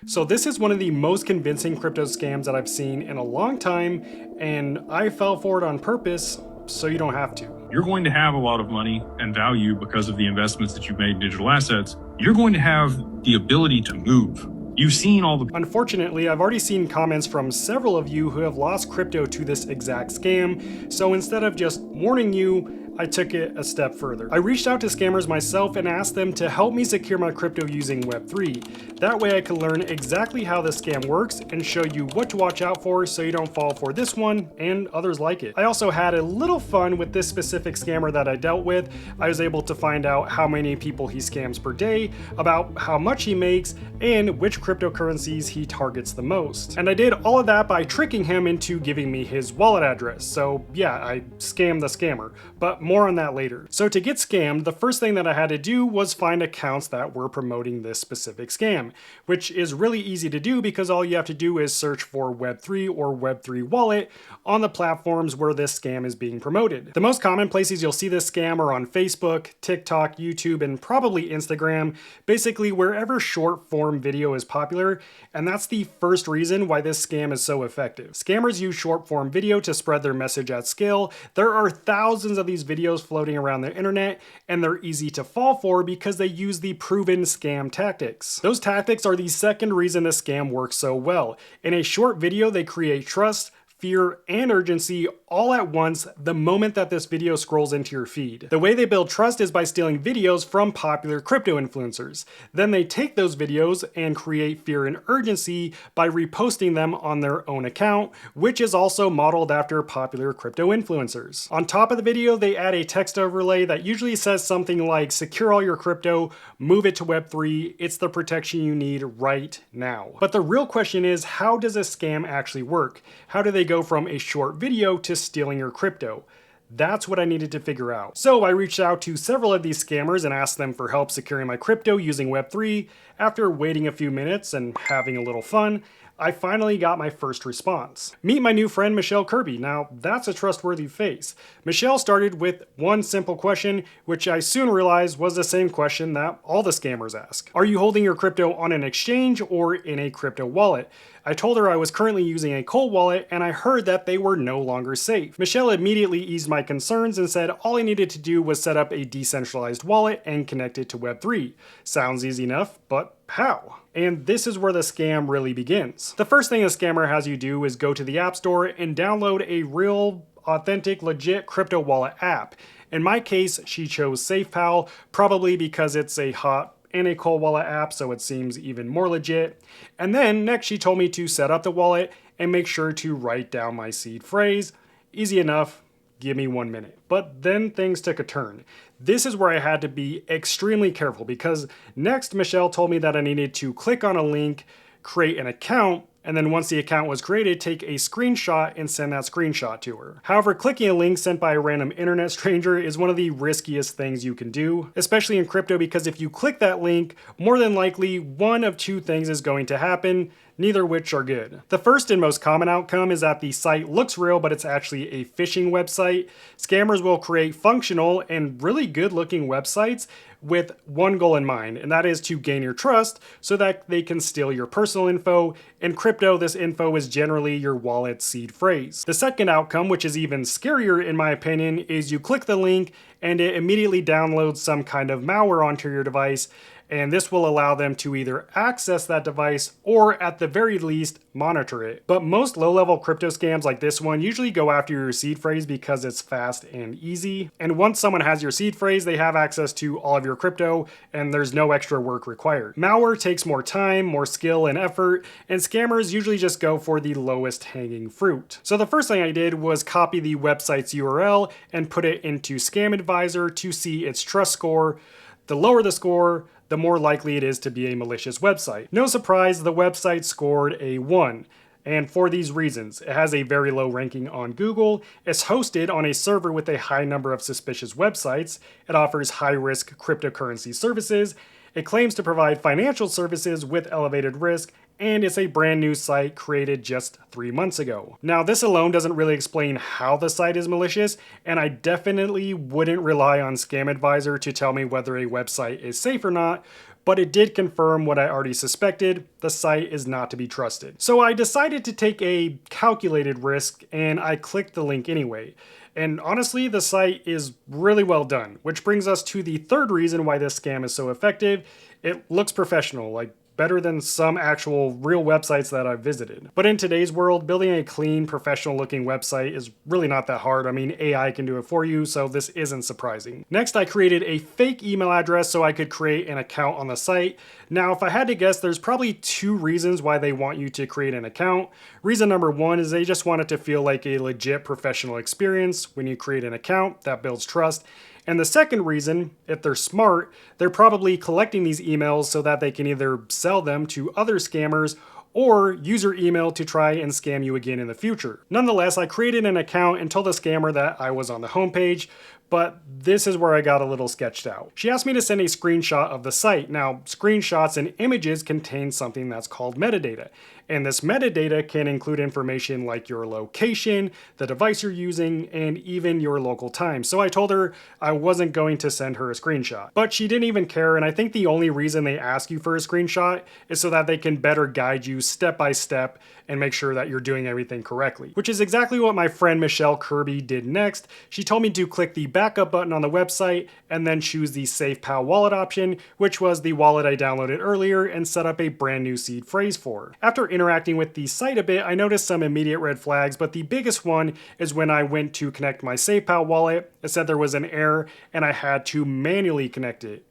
So this is one of the most convincing crypto scams that I've seen in a long time, and I fell for it on purpose so you don't have to. You're going to have a lot of money and value because of the investments that you've made in digital assets. You're going to have the ability to move. You've seen all the... Unfortunately, I've already seen comments from several of you who have lost crypto to this exact scam, so instead of just warning you, I took it a step further. I reached out to scammers myself and asked them to help me secure my crypto using Web3. That way I can learn exactly how this scam works and show you what to watch out for so you don't fall for this one and others like it. I also had a little fun with this specific scammer that I dealt with. I was able to find out how many people he scams per day, about how much he makes, and which cryptocurrencies he targets the most. And I did all of that by tricking him into giving me his wallet address. So yeah, I scammed the scammer, but more on that later. So to get scammed, the first thing that I had to do was find accounts that were promoting this specific scam, which is really easy to do because all you have to do is search for Web3 or Web3 wallet on the platforms where this scam is being promoted. The most common places you'll see this scam are on Facebook, TikTok, YouTube, and probably Instagram, basically wherever short form video is popular, and that's the first reason why this scam is so effective. Scammers use short form video to spread their message at scale. There are thousands of these videos floating around the internet, and they're easy to fall for because they use the proven scam tactics. Those tactics are the second reason the scam works so well. In a short video, they create trust, fear, and urgency all at once the moment that this video scrolls into your feed. The way they build trust is by stealing videos from popular crypto influencers. Then they take those videos and create fear and urgency by reposting them on their own account, which is also modeled after popular crypto influencers. On top of the video, they add a text overlay that usually says something like, "Secure all your crypto, move it to Web3, it's the protection you need right now." But the real question is, how does a scam actually work? How do they go from a short video to stealing your crypto? That's what I needed to figure out. So I reached out to several of these scammers and asked them for help securing my crypto using Web3. After waiting a few minutes and having a little fun, I finally got my first response. Meet my new friend, Michelle Kirby. Now, that's a trustworthy face. Michelle started with one simple question, which I soon realized was the same question that all the scammers ask. Are you holding your crypto on an exchange or in a crypto wallet? I told her I was currently using a cold wallet and I heard that they were no longer safe. Michelle immediately eased my concerns and said all I needed to do was set up a decentralized wallet and connect it to Web3. Sounds easy enough, but how? And this is where the scam really begins. The first thing a scammer has you do is go to the App Store and download a real, authentic, legit crypto wallet app. In my case, she chose SafePal, probably because it's a hot and a cold wallet app, so it seems even more legit. And then next she told me to set up the wallet and make sure to write down my seed phrase. Easy enough, give me 1 minute. But then things took a turn. This is where I had to be extremely careful because next Michelle told me that I needed to click on a link, create an account, and then once the account was created, take a screenshot and send that screenshot to her. However, clicking a link sent by a random internet stranger is one of the riskiest things you can do, especially in crypto, because if you click that link, more than likely one of two things is going to happen, neither of which are good. The first and most common outcome is that the site looks real, but it's actually a phishing website. Scammers will create functional and really good looking websites with one goal in mind, and that is to gain your trust so that they can steal your personal info. In crypto, this info is generally your wallet seed phrase. The second outcome, which is even scarier in my opinion, is you click the link and it immediately downloads some kind of malware onto your device, and this will allow them to either access that device or at the very least monitor it. But most low-level crypto scams like this one usually go after your seed phrase because it's fast and easy. And once someone has your seed phrase, they have access to all of your crypto and there's no extra work required. Malware takes more time, more skill and effort, and scammers usually just go for the lowest hanging fruit. So the first thing I did was copy the website's URL and put it into Scam Advisor to see its trust score. The lower the score, the more likely it is to be a malicious website. No surprise, the website scored a 1. And for these reasons, it has a very low ranking on Google, it's hosted on a server with a high number of suspicious websites, it offers high-risk cryptocurrency services, it claims to provide financial services with elevated risk, and it's a brand new site created just 3 months ago. Now, this alone doesn't really explain how the site is malicious, and I definitely wouldn't rely on Scam Advisor to tell me whether a website is safe or not, but it did confirm what I already suspected: the site is not to be trusted. So I decided to take a calculated risk and I clicked the link anyway. And honestly, the site is really well done, which brings us to the third reason why this scam is so effective. It looks professional, like better than some actual real websites that I've visited. But in today's world, building a clean, professional looking website is really not that hard. I mean, AI can do it for you, so this isn't surprising. Next, I created a fake email address so I could create an account on the site. Now, if I had to guess, there's probably two reasons why they want you to create an account. Reason number one is they just want it to feel like a legit professional experience. When you create an account, that builds trust. And the second reason, if they're smart, they're probably collecting these emails so that they can either sell them to other scammers or use your email to try and scam you again in the future. Nonetheless, I created an account and told the scammer that I was on the homepage, but this is where I got a little sketched out. She asked me to send a screenshot of the site. Now, screenshots and images contain something that's called metadata. And this metadata can include information like your location, the device you're using, and even your local time. So I told her I wasn't going to send her a screenshot. But she didn't even care, and I think the only reason they ask you for a screenshot is so that they can better guide you step by step and make sure that you're doing everything correctly. Which is exactly what my friend Michelle Kirby did next. She told me to click the backup button on the website and then choose the SafePal wallet option, which was the wallet I downloaded earlier and set up a brand new seed phrase for. After interacting with the site a bit, I noticed some immediate red flags, but the biggest one is when I went to connect my SafePal wallet, it said there was an error and I had to manually connect it.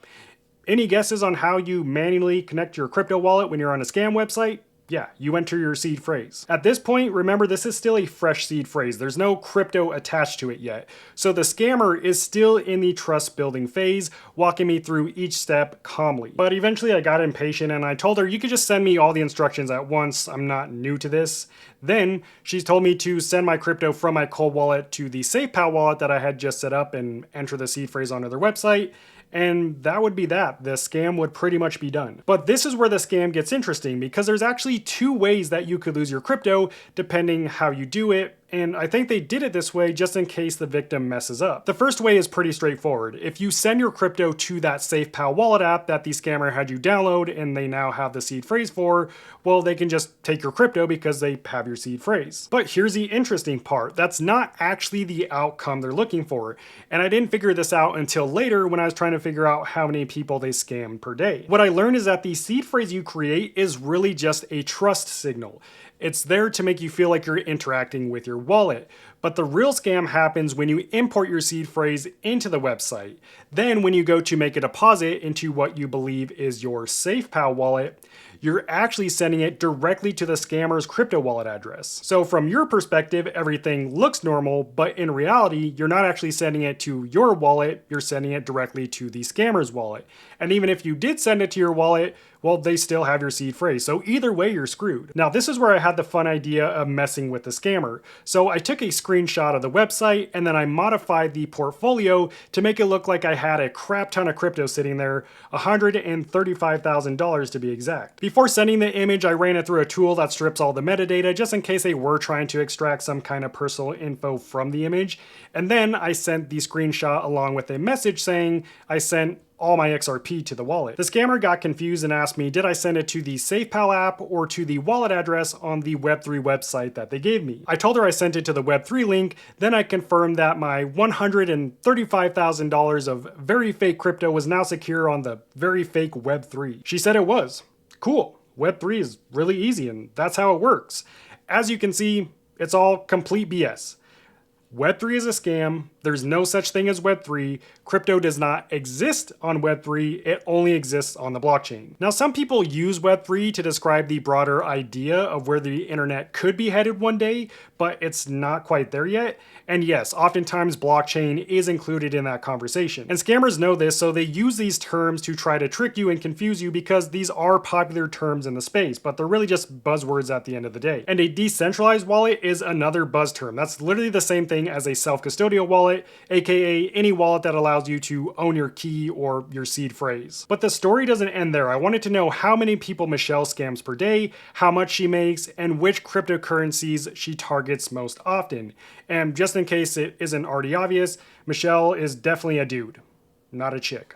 Any guesses on how you manually connect your crypto wallet when you're on a scam website? Yeah, you enter your seed phrase. At this point, remember this is still a fresh seed phrase. There's no crypto attached to it yet. So the scammer is still in the trust building phase, walking me through each step calmly. But eventually I got impatient and I told her you could just send me all the instructions at once. I'm not new to this. Then she told me to send my crypto from my cold wallet to the SafePal wallet that I had just set up and enter the seed phrase onto their website. And that would be that. The scam would pretty much be done. But this is where the scam gets interesting because there's actually two ways that you could lose your crypto depending how you do it. And I think they did it this way just in case the victim messes up. The first way is pretty straightforward. If you send your crypto to that SafePal wallet app that the scammer had you download and they now have the seed phrase for, well, they can just take your crypto because they have your seed phrase. But here's the interesting part. That's not actually the outcome they're looking for. And I didn't figure this out until later when I was trying to figure out how many people they scam per day. What I learned is that the seed phrase you create is really just a trust signal. It's there to make you feel like you're interacting with your wallet. But the real scam happens when you import your seed phrase into the website. Then when you go to make a deposit into what you believe is your SafePal wallet, you're actually sending it directly to the scammer's crypto wallet address. So from your perspective, everything looks normal, but in reality, you're not actually sending it to your wallet, you're sending it directly to the scammer's wallet. And even if you did send it to your wallet, well, they still have your seed phrase. So either way, you're screwed. Now, this is where I had the fun idea of messing with the scammer. So I took a screenshot of the website and then I modified the portfolio to make it look like I had a crap ton of crypto sitting there, $135,000 to be exact. Before sending the image, I ran it through a tool that strips all the metadata just in case they were trying to extract some kind of personal info from the image. And then I sent the screenshot along with a message saying I sent all my XRP to the wallet. The scammer got confused and asked me, did I send it to the SafePal app or to the wallet address on the Web3 website that they gave me? I told her I sent it to the Web3 link, then I confirmed that my $135,000 of very fake crypto was now secure on the very fake Web3. She said it was. Cool. Web3 is really easy and that's how it works. As you can see, it's all complete BS. Web3 is a scam. There's no such thing as Web3. Crypto does not exist on Web3. It only exists on the blockchain. Now, some people use Web3 to describe the broader idea of where the internet could be headed one day, but it's not quite there yet. And yes, oftentimes blockchain is included in that conversation. And scammers know this, so they use these terms to try to trick you and confuse you because these are popular terms in the space, but they're really just buzzwords at the end of the day. And a decentralized wallet is another buzz term. That's literally the same thing as a self-custodial wallet, aka any wallet that allows you to own your key or your seed phrase. But the story doesn't end there. I wanted to know how many people Michelle scams per day, how much she makes, and which cryptocurrencies she targets most often. And just in case it isn't already obvious, Michelle is definitely a dude, not a chick.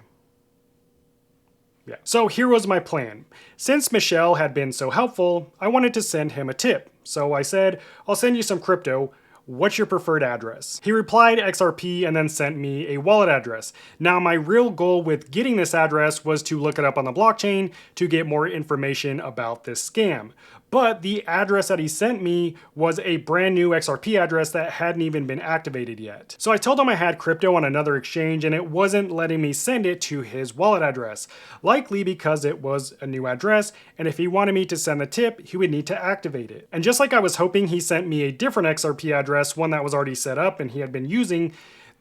Yeah. So here was my plan. Since Michelle had been so helpful, I wanted to send him a tip. So I said, I'll send you some crypto. What's your preferred address? He replied XRP and then sent me a wallet address. Now, my real goal with getting this address was to look it up on the blockchain to get more information about this scam. But the address that he sent me was a brand new XRP address that hadn't even been activated yet. So I told him I had crypto on another exchange and it wasn't letting me send it to his wallet address, likely because it was a new address, and if he wanted me to send the tip, he would need to activate it. And just like I was hoping, he sent me a different XRP address, one that was already set up and he had been using.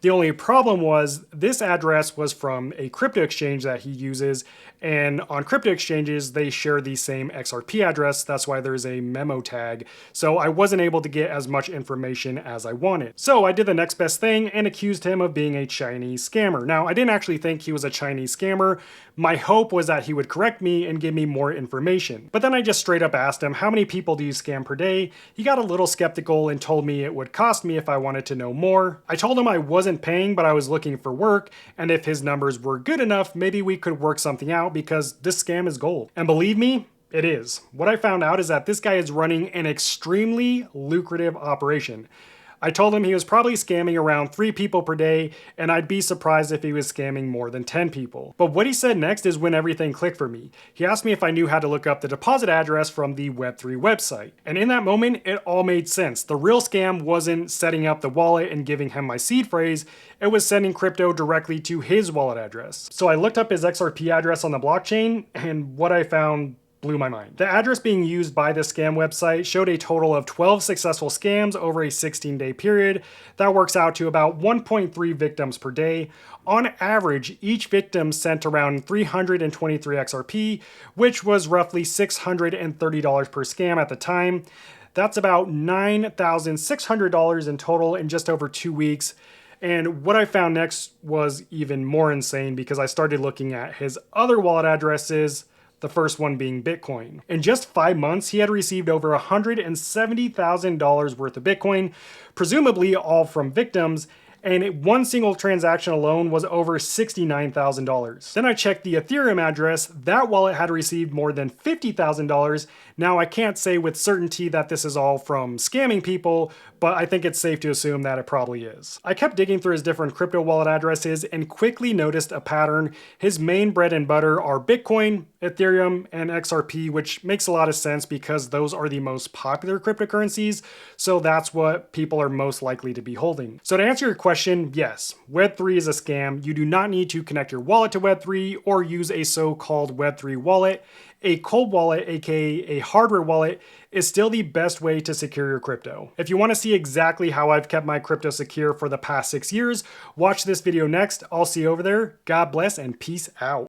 The only problem was this address was from a crypto exchange that he uses, and on crypto exchanges, they share the same XRP address. That's why there's a memo tag. So I wasn't able to get as much information as I wanted. So I did the next best thing and accused him of being a Chinese scammer. Now, I didn't actually think he was a Chinese scammer. My hope was that he would correct me and give me more information. But then I just straight up asked him, how many people do you scam per day? He got a little skeptical and told me it would cost me if I wanted to know more. I told him I wasn't paying, but I was looking for work, and if his numbers were good enough, maybe we could work something out because this scam is gold. And believe me, it is. What I found out is that this guy is running an extremely lucrative operation. I told him he was probably scamming around 3 people per day, and I'd be surprised if he was scamming more than 10 people. But what he said next is when everything clicked for me. He asked me if I knew how to look up the deposit address from the Web3 website. And in that moment, it all made sense. The real scam wasn't setting up the wallet and giving him my seed phrase, it was sending crypto directly to his wallet address. So I looked up his XRP address on the blockchain, and what I found blew my mind. The address being used by the scam website showed a total of 12 successful scams over a 16-day period. That works out to about 1.3 victims per day. On average, each victim sent around 323 XRP, which was roughly $630 per scam at the time. That's about $9,600 in total in just over 2 weeks. And what I found next was even more insane because I started looking at his other wallet addresses, the first one being Bitcoin. In just 5 months, he had received over $170,000 worth of Bitcoin, presumably all from victims, and one single transaction alone was over $69,000. Then I checked the Ethereum address. That wallet had received more than $50,000. Now, I can't say with certainty that this is all from scamming people, but I think it's safe to assume that it probably is. I kept digging through his different crypto wallet addresses and quickly noticed a pattern. His main bread and butter are Bitcoin, Ethereum, and XRP, which makes a lot of sense because those are the most popular cryptocurrencies, so that's what people are most likely to be holding. So to answer your question, yes, Web3 is a scam. You do not need to connect your wallet to Web3 or use a so-called Web3 wallet. A cold wallet, aka a hardware wallet, is still the best way to secure your crypto. If you want to see exactly how I've kept my crypto secure for the past 6 years, watch this video next. I'll see you over there. God bless and peace out.